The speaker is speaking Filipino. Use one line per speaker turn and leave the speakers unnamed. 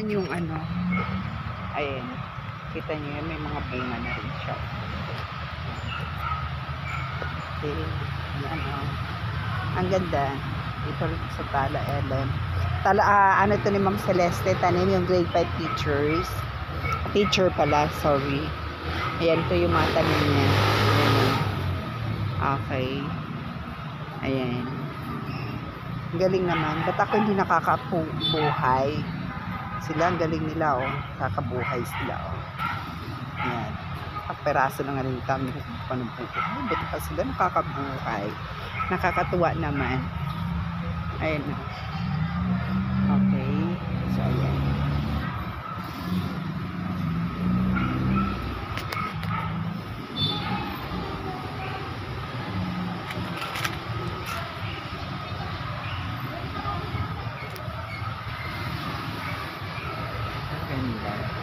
naman yung ano, ayun, kita nyo yan, may mga bunga na rin siya. Okay, yan o. Ang ganda. Dito sa Tala Ellen. Ano ito ni Ma'am Celeste, tanim yung grade 5 teacher pala, sorry. Ayan, ito yung mga tanim niya. Ayan. Okay. Ayan. Galing naman. Ba't ako hindi nakakabuhay? Sila, ang galing nila, oh. Kakabuhay sila, oh. Ayan. Kaperaso na nga rin kami. Panubuhay. Ba't pa sila nakakabuhay? Nakakatuwa naman. Ayan. Okay. So, ayan. Ganda.